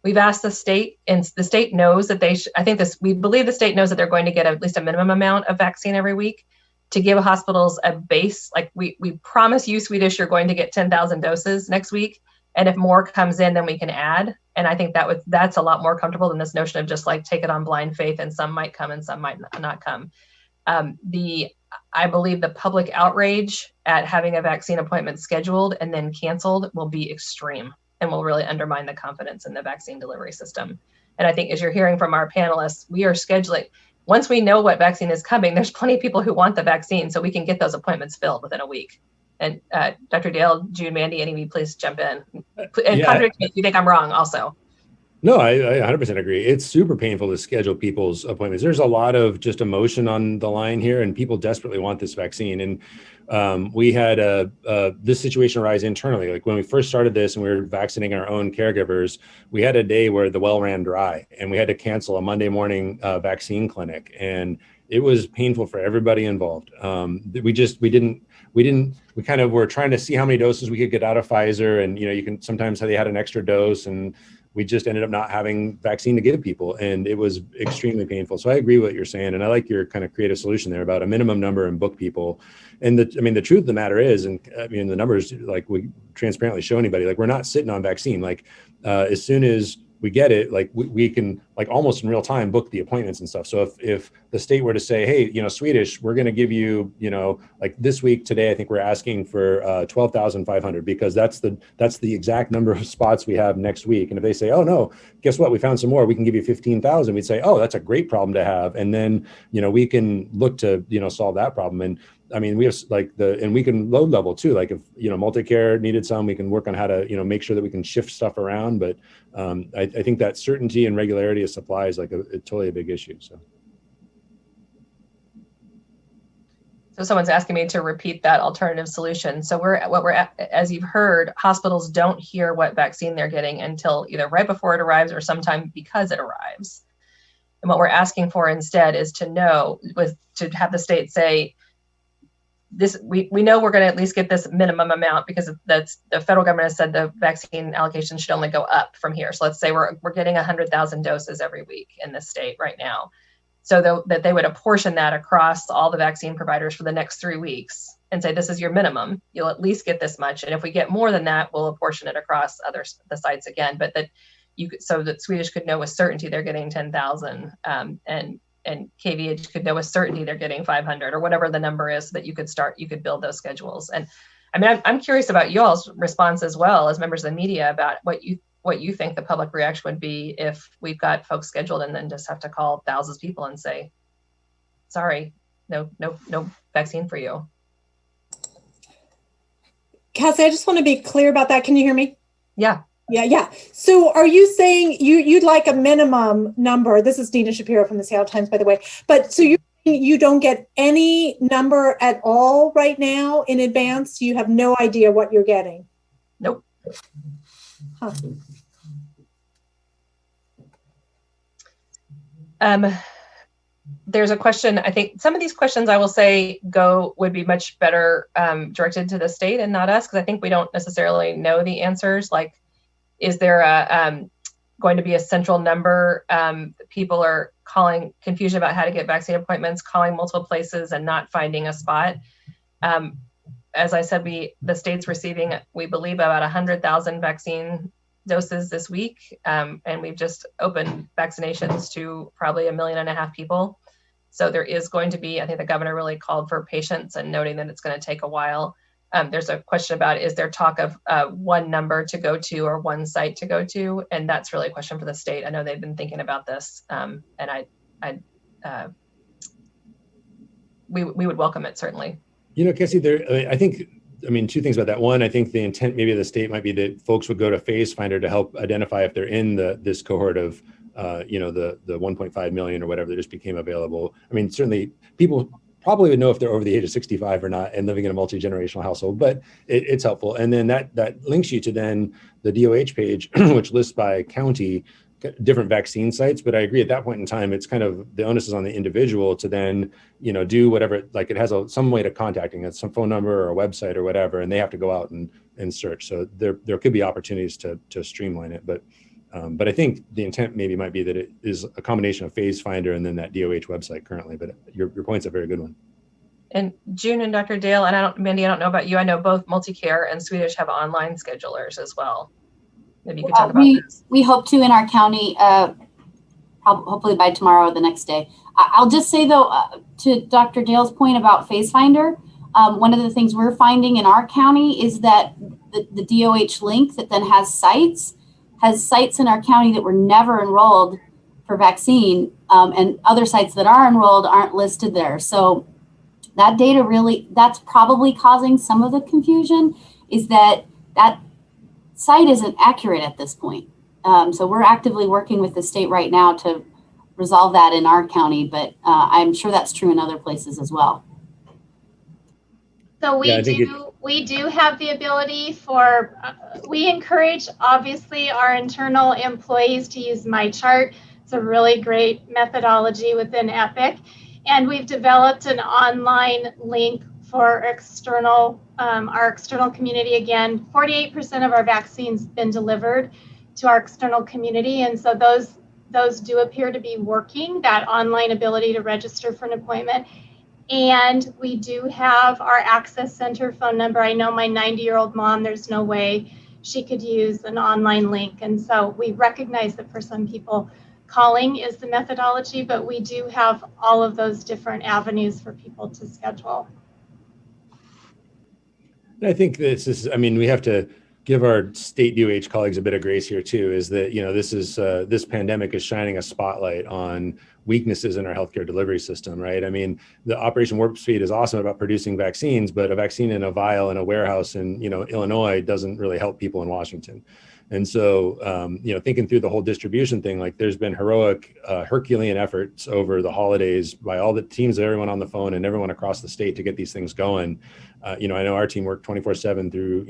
We've asked the state, and the state knows that we believe the state knows that they're going to get at least a minimum amount of vaccine every week to give hospitals a base. Like we promise you, Swedish, you're going to get 10,000 doses next week. And if more comes in, then we can add. And I think that's a lot more comfortable than this notion of just like take it on blind faith and some might come and some might not come. I believe the public outrage at having a vaccine appointment scheduled and then canceled will be extreme and will really undermine the confidence in the vaccine delivery system. And I think as you're hearing from our panelists, we are scheduling. Once we know what vaccine is coming, there's plenty of people who want the vaccine, so we can get those appointments filled within a week. And Dr. Dale, June, Mandy, any of you please jump in. And contradict me if you think I'm wrong also. No, I 100% agree. It's super painful to schedule people's appointments. There's a lot of just emotion on the line here, and people desperately want this vaccine. And we had this situation arise internally. Like when we first started this and we were vaccinating our own caregivers, we had a day where the well ran dry and we had to cancel a Monday morning vaccine clinic. And it was painful for everybody involved. We kind of were trying to see how many doses we could get out of Pfizer. And, you can sometimes they had an extra dose and we just ended up not having vaccine to give people. And it was extremely painful. So I agree with what you're saying. And I like your kind of creative solution there about a minimum number and book people. And the truth of the matter is, and the numbers, like we transparently show anybody, like we're not sitting on vaccine. Like as soon as we get it, like we can like almost in real time book the appointments and stuff. So if the state were to say, hey, Swedish, we're going to give you, like this week today, I think we're asking for 12,500 because that's the exact number of spots we have next week. And if they say, oh no, guess what? We found some more. We can give you 15,000. We'd say, oh, that's a great problem to have. And then, we can look to, solve that problem. And we have and we can load level too. Like if, multi-care needed some, we can work on how to, make sure that we can shift stuff around. But I think that certainty and regularity of supply is like totally a big issue. So someone's asking me to repeat that alternative solution. So as you've heard, hospitals don't hear what vaccine they're getting until either right before it arrives or sometime because it arrives. And what we're asking for instead is to have the state say, this, we know we're going to at least get this minimum amount because that's the federal government has said the vaccine allocation should only go up from here. So let's say we're getting 100,000 doses every week in this state right now. So that they would apportion that across all the vaccine providers for the next 3 weeks and say, this is your minimum. You'll at least get this much. And if we get more than that, we'll apportion it across the sites again. But so that Swedish could know with certainty they're getting 10,000 and KVH could know with certainty they're getting 500 or whatever the number is, so that you could build those schedules. And I'm curious about y'all's response as well as members of the media about what you think the public reaction would be if we've got folks scheduled and then just have to call thousands of people and say, sorry, no vaccine for you. Cassie, I just want to be clear about that. Can you hear me? Yeah. Yeah. So are you saying you'd like a minimum number? This is Dina Shapiro from the Seattle Times, by the way. But so you don't get any number at all right now in advance? You have no idea what you're getting? Nope. Huh. There's a question, I think some of these questions I will say would be much better directed to the state and not us, because I think we don't necessarily know the answers. Like, is there going to be a central number? People are calling, confusion about how to get vaccine appointments, calling multiple places and not finding a spot. As I said, the state's receiving, we believe, about 100,000 vaccine doses this week. And we've just opened vaccinations to probably 1.5 million people. So there is going to be, I think the governor really called for patience and noting that it's going to take a while. There's a question about, is there talk of one number to go to or one site to go to? And that's really a question for the state. I know they've been thinking about this, and we would welcome it, certainly. You know, Cassie, two things about that. One, I think the intent maybe of the state might be that folks would go to PhaseFinder to help identify if they're in this cohort of, the 1.5 million or whatever that just became available. I mean, certainly people probably would know if they're over the age of 65 or not and living in a multi-generational household, but it's helpful. And then that links you to then the DOH page, which lists by county different vaccine sites. But I agree, at that point in time, it's kind of the onus is on the individual to then, do whatever, like it has some way to contacting it, some phone number or a website or whatever, and they have to go out and search. So there could be opportunities to streamline it. But I think the intent maybe might be that it is a combination of PhaseFinder and then that DOH website currently. But your point's a very good one. And June and Dr. Dale, and Mandy, I don't know about you. I know both Multicare and Swedish have online schedulers as well. Maybe you could talk about this. We hope to in our county, hopefully by tomorrow or the next day. I'll just say though, to Dr. Dale's point about PhaseFinder, one of the things we're finding in our county is that the DOH link that then has sites in our county that were never enrolled for vaccine, and other sites that are enrolled aren't listed there. So that data that's probably causing some of the confusion, is that site isn't accurate at this point. So we're actively working with the state right now to resolve that in our county, but I'm sure that's true in other places as well. So we do have the ability for, we encourage obviously our internal employees to use MyChart. It's a really great methodology within Epic. And we've developed an online link for our external community. Again, 48% of our vaccines have been delivered to our external community. And so those do appear to be working, that online ability to register for an appointment. And we do have our access center phone number. I know my 90-year-old mom, there's no way she could use an online link. And so we recognize that for some people, calling is the methodology, but we do have all of those different avenues for people to schedule. I think we have to give our state DOH colleagues a bit of grace here too, is that, this pandemic is shining a spotlight on weaknesses in our healthcare delivery system, right? I mean, the Operation Warp Speed is awesome about producing vaccines, but a vaccine in a vial in a warehouse in, Illinois doesn't really help people in Washington. And so, thinking through the whole distribution thing, like there's been heroic Herculean efforts over the holidays by all the teams, everyone on the phone and everyone across the state to get these things going. I know our team worked 24/7 through,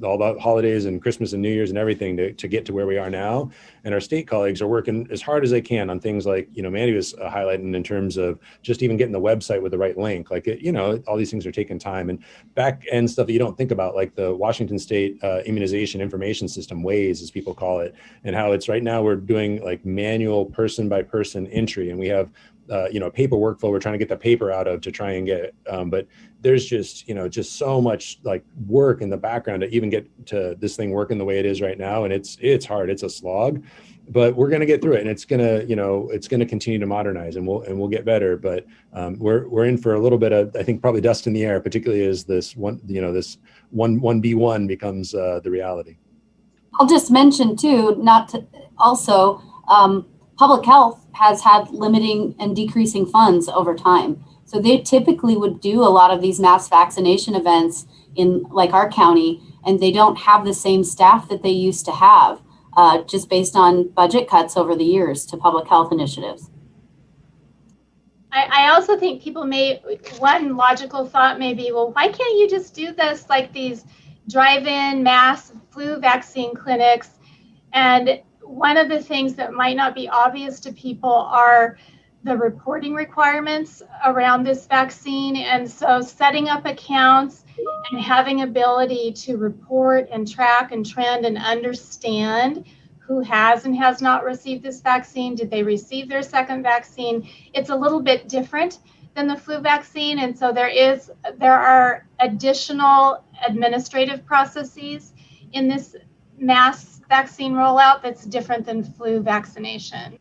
all the holidays and Christmas and New Year's and everything to get to where we are now. And our state colleagues are working as hard as they can on things like, Mandy was highlighting in terms of just even getting the website with the right link. Like, all these things are taking time and back end stuff that you don't think about, like the Washington State Immunization Information System, WAIS as people call it, and how it's right now we're doing like manual person by person entry. And we have a paper workflow we're trying to get the paper out of to try and get, but there's just so much like work in the background to even get to this thing working the way it is right now. And it's hard, it's a slog, but we're going to get through it. And it's going to continue to modernize and we'll get better. But we're in for a little bit of, I think, probably dust in the air, particularly as this 1B1 becomes the reality. I'll just mention too, public health has had limiting and decreasing funds over time. So they typically would do a lot of these mass vaccination events in like our county, and they don't have the same staff that they used to have, just based on budget cuts over the years to public health initiatives. I also think people one logical thought may be, well, why can't you just do this like these drive-in mass flu vaccine clinics? And one of the things that might not be obvious to people are the reporting requirements around this vaccine. And so setting up accounts and having ability to report and track and trend and understand who has and has not received this vaccine, did they receive their second vaccine? It's a little bit different than the flu vaccine. And so there are additional administrative processes in this mass vaccine rollout that's different than flu vaccination.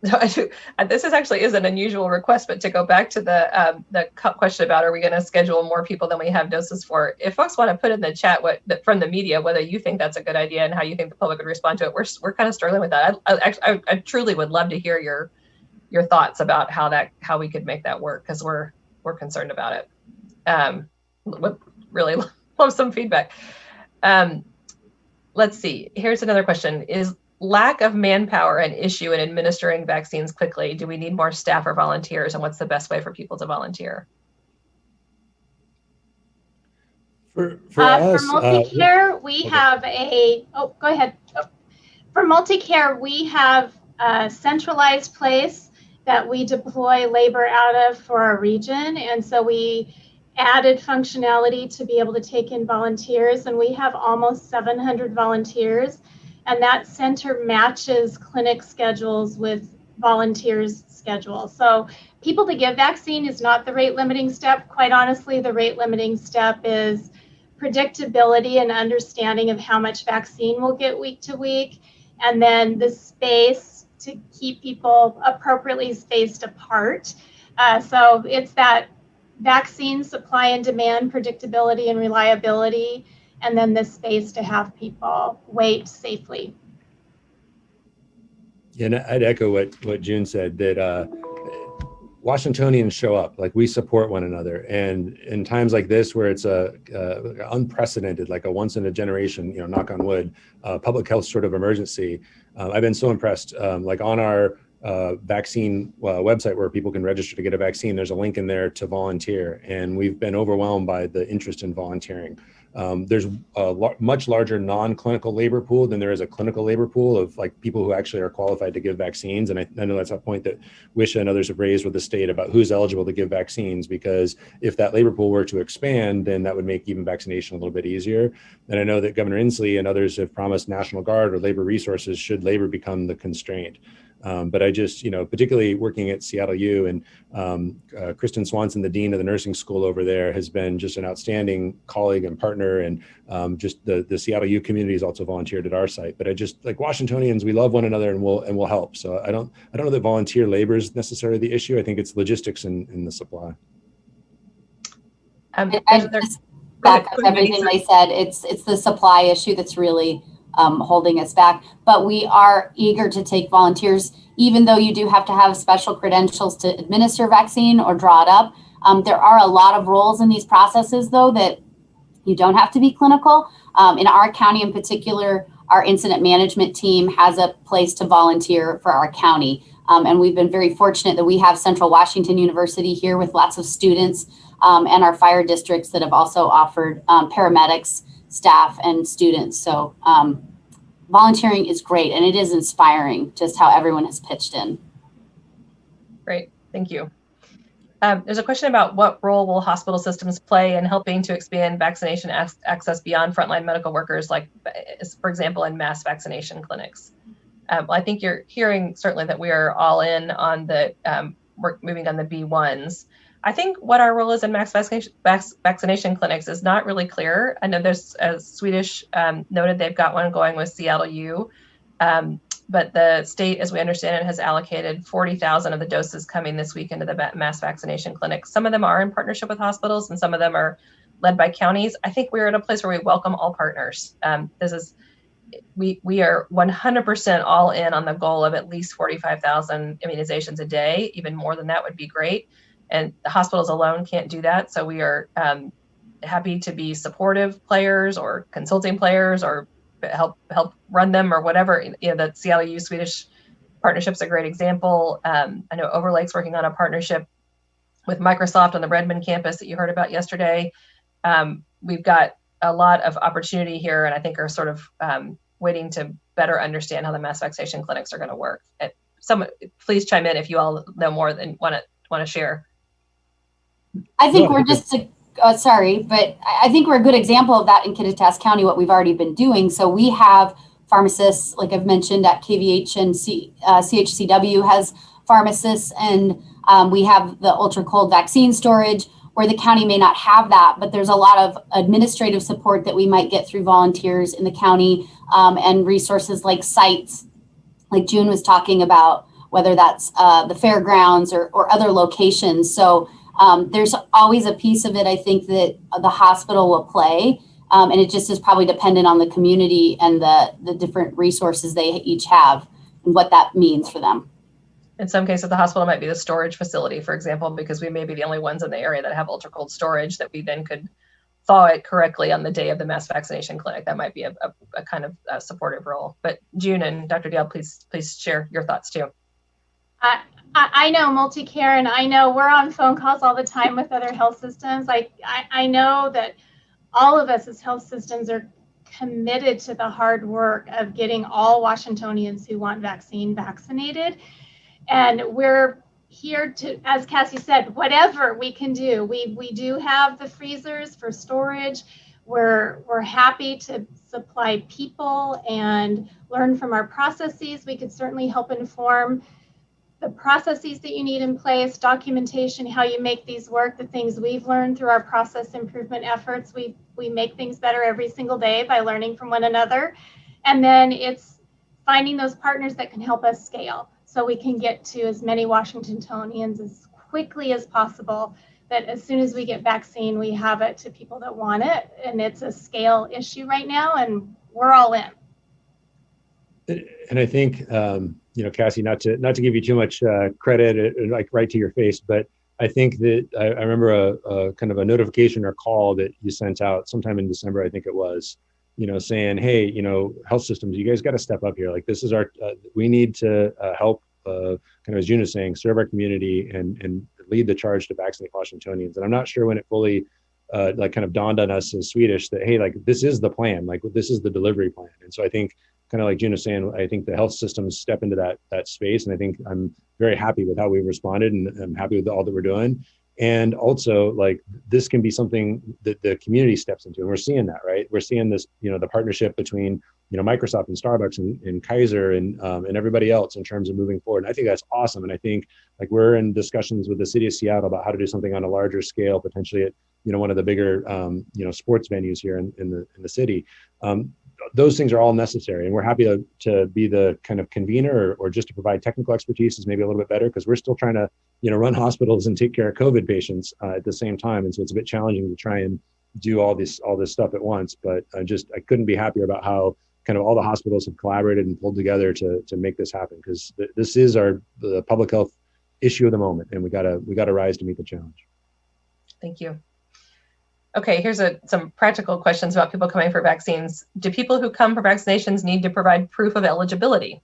This is an unusual request, but to go back to the question about, are we going to schedule more people than we have doses for? If folks want to put in the chat from the media, whether you think that's a good idea and how you think the public would respond to it, we're kind of struggling with that. I truly would love to hear your thoughts about how we could make that work, because we're concerned about it. Would really love some feedback. Let's see. Here's another question: is lack of manpower an issue in administering vaccines quickly? Do we need more staff or volunteers, and what's the best way for people to volunteer? For us, multi-care, we have go ahead. For multi-care, we have a centralized place that we deploy labor out of for our region. And so we added functionality to be able to take in volunteers, and we have almost 700 volunteers. And that center matches clinic schedules with volunteers' schedules. So people to give vaccine is not the rate limiting step. Quite honestly, the rate limiting step is predictability and understanding of how much vaccine we'll get week to week, and then the space to keep people appropriately spaced apart. So it's that vaccine supply and demand, predictability and reliability, and then the space to have people wait safely. Yeah, and I'd echo what June said, that Washingtonians show up, like we support one another. And in times like this, where it's unprecedented, like a once in a generation, knock on wood, public health sort of emergency, I've been so impressed. Like on our vaccine website where people can register to get a vaccine, there's a link in there to volunteer. And we've been overwhelmed by the interest in volunteering. There's a much larger non-clinical labor pool than there is a clinical labor pool of like people who actually are qualified to give vaccines. And I know that's a point that Wisha and others have raised with the state about who's eligible to give vaccines, because if that labor pool were to expand, then that would make even vaccination a little bit easier. And I know that Governor Inslee and others have promised National Guard or labor resources should labor become the constraint. But I just, particularly working at Seattle U, and Kristen Swanson, the dean of the nursing school over there, has been just an outstanding colleague and partner. And just the Seattle U community has also volunteered at our site. But I just, like Washingtonians, we love one another, and we'll help. So I don't know that volunteer labor is necessarily the issue. I think it's logistics in the supply. I just back up everything they said. It's the supply issue that's really holding us back, but we are eager to take volunteers, even though you do have to have special credentials to administer vaccine or draw it up. There are a lot of roles in these processes, though, that you don't have to be clinical. In our county in particular, our incident management team has a place to volunteer for our county. And we've been very fortunate that we have Central Washington University here with lots of students, and our fire districts that have also offered paramedics, staff, and students. So volunteering is great, and it is inspiring just how everyone has pitched in. Great, thank you. There's a question about what role will hospital systems play in helping to expand vaccination access beyond frontline medical workers, like, for example, in mass vaccination clinics. Well, I think you're hearing certainly that we are all in on the we're moving on the B1s. I think what our role is in mass vaccination clinics is not really clear. I know there's, as Swedish noted, they've got one going with Seattle U, but the state, as we understand it, has allocated 40,000 of the doses coming this week into the mass vaccination clinics. Some of them are in partnership with hospitals, and some of them are led by counties, I think we're at a place where we welcome all partners. We are 100% all in on the goal of at least 45,000 immunizations a day. Even more than that would be great. And the hospitals alone can't do that. So we are happy to be supportive players or consulting players or help run them or whatever. The Seattle Swedish partnership's a great example. I know Overlake's working on a partnership with Microsoft on the Redmond campus that you heard about yesterday. We've got a lot of opportunity here, and I think are sort of waiting to better understand how the mass vaccination clinics are going to work. Someone, please chime in if you all know more than want to share. I think we're just sorry, but I think we're a good example of that in Kittitas County, what we've already been doing. So we have pharmacists, like I've mentioned, at KVH and CHCW has pharmacists, and we have the ultra cold vaccine storage, where the county may not have that, but there's a lot of administrative support that we might get through volunteers in the county, and resources like sites, like June was talking about, whether that's the fairgrounds or other locations. So there's always a piece of it, I think, that the hospital will play. And it just is probably dependent on the community and the different resources they each have and what that means for them. In some cases, the hospital might be the storage facility, for example, because we may be the only ones in the area that have ultra cold storage that we then could thaw it correctly on the day of the mass vaccination clinic. That might be a kind of supportive role. But June and Dr. Dale, please share your thoughts too. I know multi-care, and I know we're on phone calls all the time with other health systems. I know that all of us as health systems are committed to the hard work of getting all Washingtonians who want vaccine vaccinated. And we're here to, as Cassie said, whatever we can do. We do have the freezers for storage. We're happy to supply people and learn from our processes. We could certainly help inform the processes that you need in place, documentation, how you make these work, the things we've learned through our process improvement efforts. We make things better every single day by learning from one another. And then it's finding those partners that can help us scale so we can get to as many Washingtonians as quickly as possible, that as soon as we get vaccine, we have it to people that want it. And it's a scale issue right now, and we're all in. And I think, Cassie, not to give you too much credit, like right to your face, but I think that I remember a kind of a notification or call that you sent out sometime in December, I think it was, saying, hey, health systems, you guys got to step up here. Like, this is our, we need to help, kind of as June is saying, serve our community and lead the charge to vaccinate Washingtonians. And I'm not sure when it fully kind of dawned on us as Swedish that, hey, like, this is the plan, like this is the delivery plan. And so I think, kind of like June was saying, I think the health systems step into that space. And I think I'm very happy with how we responded, and I'm happy with all that we're doing. And also, like, this can be something that the community steps into. And we're seeing that, right? We're seeing this, the partnership between, Microsoft and Starbucks and Kaiser and everybody else in terms of moving forward. And I think that's awesome. And I think, like, we're in discussions with the city of Seattle about how to do something on a larger scale, potentially at, one of the bigger, sports venues here in the city. Those things are all necessary, and we're happy to be the kind of convener or just to provide technical expertise is maybe a little bit better, because we're still trying to, run hospitals and take care of COVID patients at the same time. And so it's a bit challenging to try and do all this stuff at once. But I couldn't be happier about how kind of all the hospitals have collaborated and pulled together to make this happen, because this is the public health issue of the moment, and we gotta rise to meet the challenge. Thank you. Okay, here's some practical questions about people coming for vaccines. Do people who come for vaccinations need to provide proof of eligibility?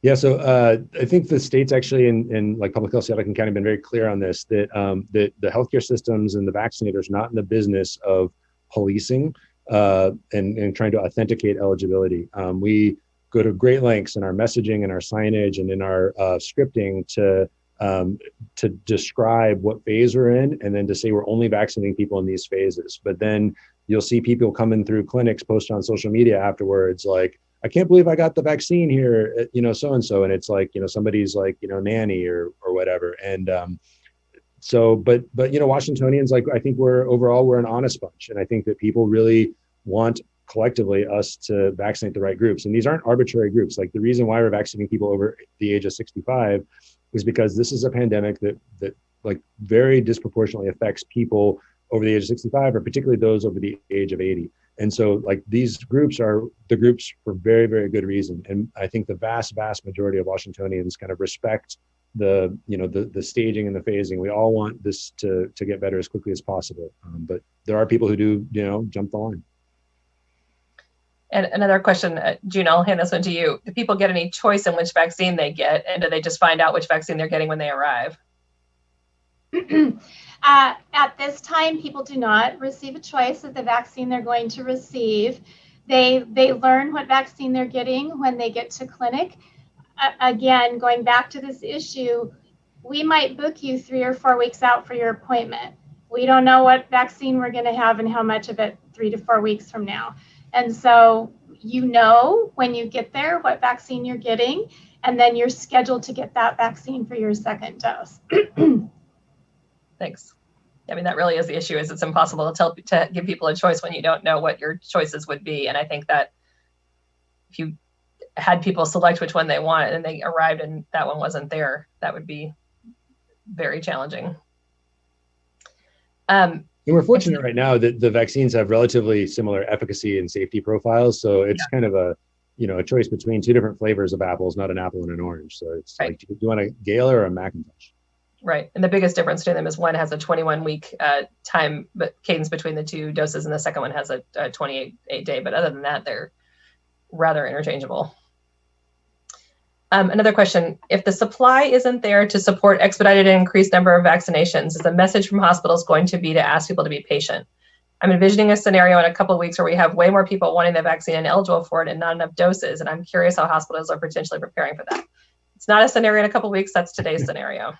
Yeah, so I think the states actually in like Public Health Seattle County have been very clear on this, that the healthcare systems and the vaccinators are not in the business of policing and trying to authenticate eligibility. We go to great lengths in our messaging and our signage and in our scripting to describe what phase we're in, and then to say we're only vaccinating people in these phases. But then you'll see people coming through clinics post on social media afterwards, like, I can't believe I got the vaccine here, so-and-so. And it's like, somebody's like, nanny or whatever. And but Washingtonians, like, I think we're an honest bunch. And I think that people really want collectively us to vaccinate the right groups. And these aren't arbitrary groups. Like, the reason why we're vaccinating people over the age of 65 is because this is a pandemic that like very disproportionately affects people over the age of 65, or particularly those over the age of 80. And so like these groups are the groups for very, very good reason. And I think the vast majority of Washingtonians kind of respect the, you know, the staging and the phasing. We all want this to get better as quickly as possible. But there are people who do, you know, jump the line. And another question, June, I'll hand this one to you. Do people get any choice in which vaccine they get? And do they just find out which vaccine they're getting when they arrive? At this time, people do not receive a choice of the vaccine they're going to receive. They learn what vaccine they're getting when they get to clinic. Again, going back to this issue, we might book you 3 or 4 weeks out for your appointment. We don't know what vaccine we're going to have and how much of it 3 to 4 weeks from now. And so you know when you get there what vaccine you're getting, and then you're scheduled to get that vaccine for your second dose. Thanks. I mean, that really is the issue, is it's impossible to give people a choice when you don't know what your choices would be. And I think that if you had people select which one they want and they arrived and that one wasn't there, that would be very challenging. And we're fortunate right now that the vaccines have relatively similar efficacy and safety profiles. So it's kind of a, you know, a choice between 2 different flavors of apples, not an apple and an orange. So it's right. Like, do you want a Gale or a Macintosh? Right. And the biggest difference between them is one has a 21-week time cadence between the 2 doses, and the second one has a 28-day. But other than that, they're rather interchangeable. Another question, if the supply isn't there to support expedited and increased number of vaccinations, is the message from hospitals going to be to ask people to be patient? I'm envisioning a scenario in a couple of weeks where we have way more people wanting the vaccine and eligible for it and not enough doses. And I'm curious how hospitals are potentially preparing for that. It's not a scenario in a couple of weeks, that's today's scenario.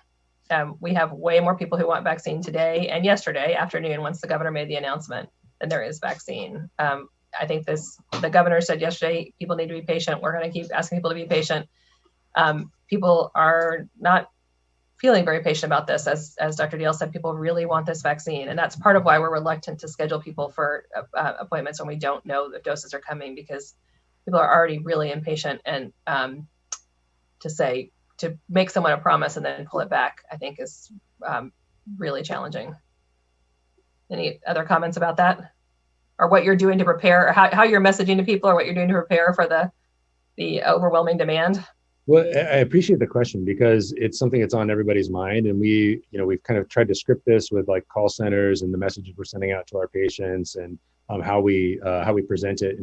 We have way more people who want vaccine today and yesterday afternoon once the governor made the announcement than there is vaccine. I think the governor said yesterday, people need to be patient. We're going to keep asking people to be patient. People are not feeling very patient about this. As Dr. Dale said, people really want this vaccine. And that's part of why we're reluctant to schedule people for appointments when we don't know the doses are coming, because people are already really impatient. And to make someone a promise and then pull it back, I think is really challenging. Any other comments about that? Or what you're doing to prepare, or how you're messaging to people, or what you're doing to prepare for the overwhelming demand? Well, I appreciate the question, because it's something that's on everybody's mind. And we've kind of tried to script this with like call centers and the messages we're sending out to our patients, and how we present it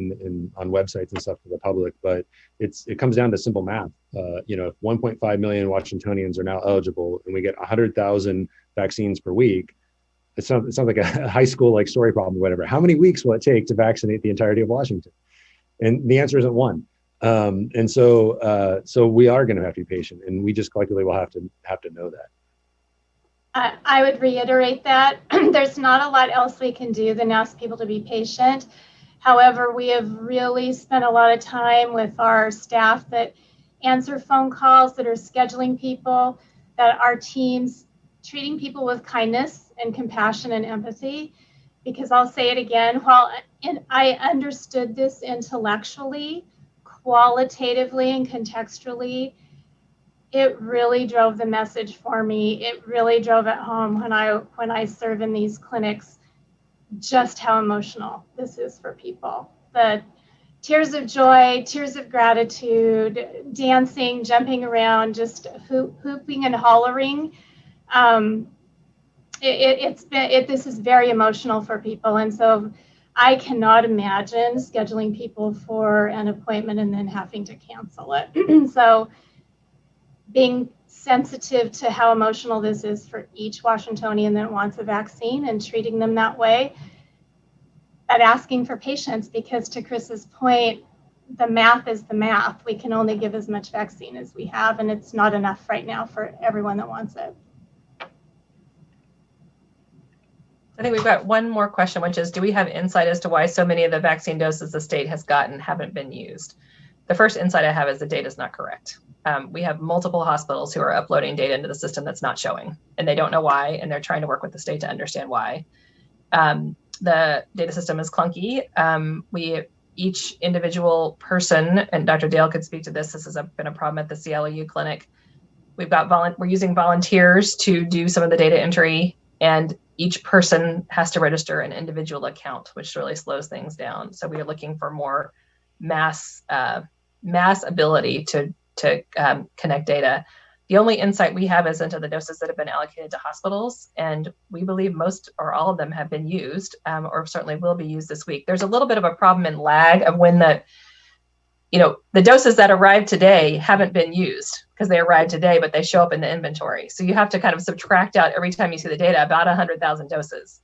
on websites and stuff to the public. But it comes down to simple math. If 1.5 million Washingtonians are now eligible and we get 100,000 vaccines per week, it sounds like a high school like story problem or whatever. How many weeks will it take to vaccinate the entirety of Washington? And the answer isn't one. And so we are going to have to be patient, and we just collectively will have to know that. I would reiterate that there's not a lot else we can do than ask people to be patient. However, we have really spent a lot of time with our staff that answer phone calls, that are scheduling people, that our teams treating people with kindness and compassion and empathy. Because I'll say it again, while I understood this intellectually, qualitatively and contextually, it really drove the message for me. It really drove it home when I serve in these clinics, just how emotional this is for people. The tears of joy, tears of gratitude, dancing, jumping around, just whooping and hollering. This is very emotional for people. And so I cannot imagine scheduling people for an appointment and then having to cancel it. So being sensitive to how emotional this is for each Washingtonian that wants a vaccine and treating them that way, but asking for patience, because to Chris's point, the math is the math. We can only give as much vaccine as we have, and it's not enough right now for everyone that wants it. I think we've got one more question, which is, do we have insight as to why so many of the vaccine doses the state has gotten haven't been used? The first insight I have is the data is not correct. We have multiple hospitals who are uploading data into the system that's not showing, and they don't know why, and they're trying to work with the state to understand why. The data system is clunky. Each individual person, and Dr. Dale could speak to this, this has been a problem at the CLU clinic. we're using volunteers to do some of the data entry, and each person has to register an individual account, which really slows things down. So we are looking for more mass ability to connect data. The only insight we have is into the doses that have been allocated to hospitals, and we believe most or all of them have been used, or certainly will be used this week. There's a little bit of a problem in lag of when the doses that arrived today haven't been used because they arrived today, but they show up in the inventory. So you have to kind of subtract out every time you see the data about 100,000 doses.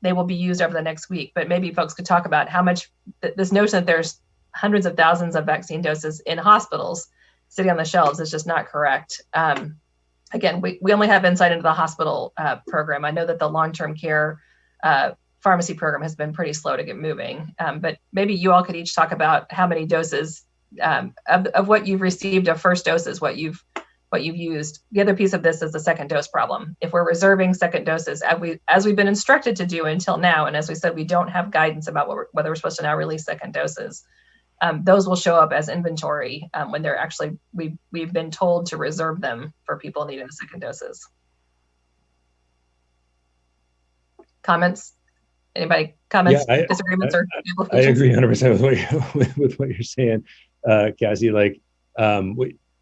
They will be used over the next week, but maybe folks could talk about how much this notion that there's hundreds of thousands of vaccine doses in hospitals sitting on the shelves is just not correct. Again, we only have insight into the hospital program. I know that the long-term care pharmacy program has been pretty slow to get moving, but maybe you all could each talk about how many doses of what you've received of first doses, what you've used. The other piece of this is the second dose problem. If we're reserving second doses, as we've been instructed to do until now, and as we said, we don't have guidance about whether we're supposed to now release second doses. Those will show up as inventory when they're actually, we've been told to reserve them for people needing the second doses. Comments? Anybody comments, disagreements, or I agree 100% with what you're saying, Cassie. Like,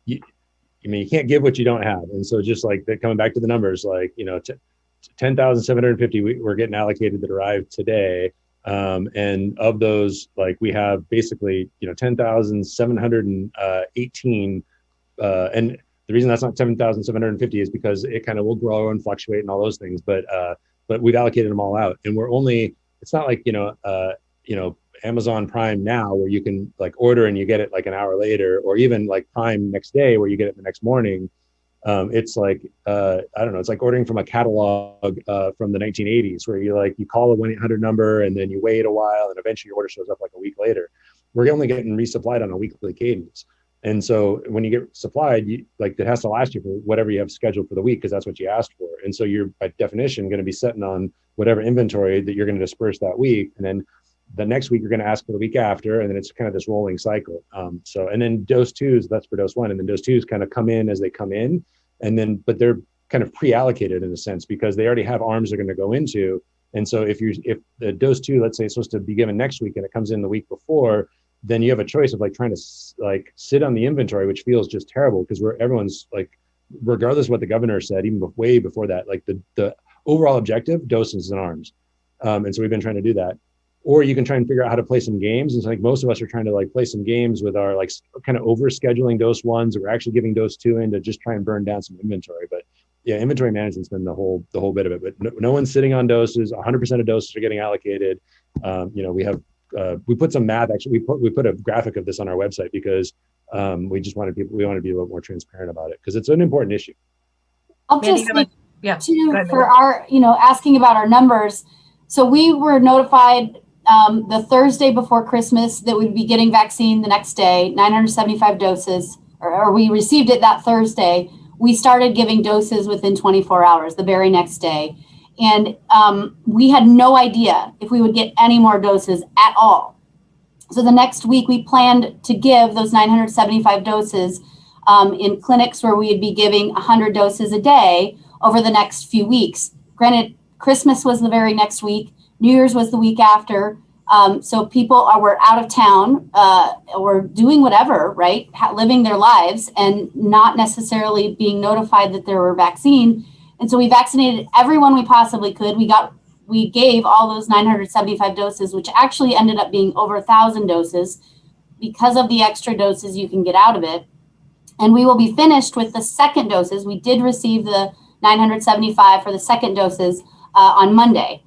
you can't give what you don't have, and so just like coming back to the numbers, like 10,750 we're getting allocated that arrived today, and of those, like we have basically 10,718, and the reason that's not 7,750 is because it kind of will grow and fluctuate and all those things, but we've allocated them all out, and we're only, it's not like, Amazon Prime now where you can like order and you get it like an hour later, or even like Prime next day where you get it the next morning. It's like, I don't know, it's like ordering from a catalog from the 1980s where you call a 1-800 number and then you wait a while and eventually your order shows up like a week later. We're only getting resupplied on a weekly cadence. And so when you get supplied, it has to last you for whatever you have scheduled for the week, because that's what you asked for. And so you're by definition going to be sitting on whatever inventory that you're going to disperse that week. And then the next week you're going to ask for the week after, and then it's kind of this rolling cycle. And then dose twos, that's for dose one. And then dose twos kind of come in as they come in. And then, but they're kind of pre-allocated in a sense because they already have arms they're going to go into. And so if the dose two, let's say it's supposed to be given next week and it comes in the week before, then you have a choice of trying to sit on the inventory, which feels just terrible because everyone's regardless of what the governor said, even way before that, the overall objective, doses and arms. And so we've been trying to do that. Or you can try and figure out how to play some games. And so most of us are trying to play some games with our kind of over scheduling dose ones. We're actually giving dose two in to just try and burn down some inventory. But yeah, inventory management's been the whole bit of it, but no one's sitting on doses. 100% of doses are getting allocated. We put some math, actually, we put a graphic of this on our website because we just wanted we want to be a little more transparent about it because it's an important issue. I'll just say for our, asking about our numbers. So we were notified the Thursday before Christmas that we'd be getting vaccine the next day, 975 doses, or we received it that Thursday. We started giving doses within 24 hours, the very next day. And we had no idea if we would get any more doses at all. So the next week we planned to give those 975 doses in clinics where we'd be giving 100 doses a day over the next few weeks. Granted, Christmas was the very next week. New Year's was the week after. So people were out of town or doing whatever, right? Living their lives and not necessarily being notified that there were vaccine. And so we vaccinated everyone we possibly could. We gave all those 975 doses, which actually ended up being over 1,000 doses because of the extra doses you can get out of it. And we will be finished with the second doses. We did receive the 975 for the second doses on Monday.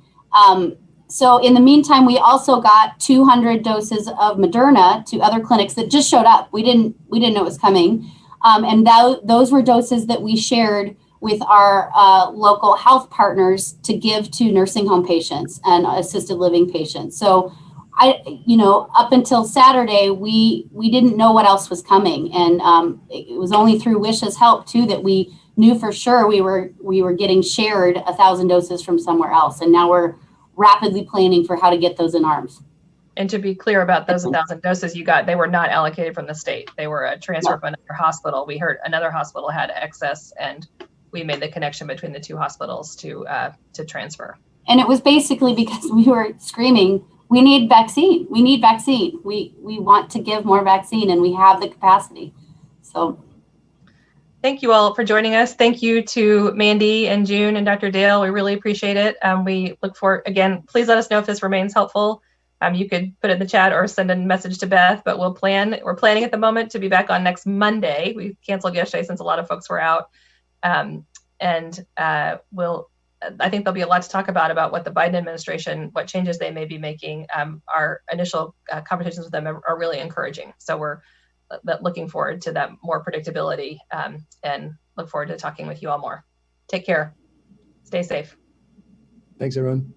So in the meantime, we also got 200 doses of Moderna to other clinics that just showed up. We didn't know it was coming. And those were doses that we shared with our local health partners to give to nursing home patients and assisted living patients. So up until Saturday, we didn't know what else was coming. And it was only through Wish's help too that we knew for sure we were getting shared 1,000 doses from somewhere else. And now we're rapidly planning for how to get those in arms. And to be clear about those 1,000 doses you got, they were not allocated from the state. They were a transfer from another hospital. We heard another hospital had excess, and we made the connection between the two hospitals to transfer. And it was basically because we were screaming, we need vaccine. We need vaccine. We want to give more vaccine, and we have the capacity. So thank you all for joining us. Thank you to Mandy and June and Dr. Dale. We really appreciate it. We look forward, again, please let us know if this remains helpful. You could put it in the chat or send a message to Beth, but we're planning at the moment to be back on next Monday. We canceled yesterday since a lot of folks were out. I think there'll be a lot to talk about what the Biden administration, what changes they may be making. Our initial conversations with them are really encouraging. So we're looking forward to that more predictability, and look forward to talking with you all more. Take care. Stay safe. Thanks, everyone.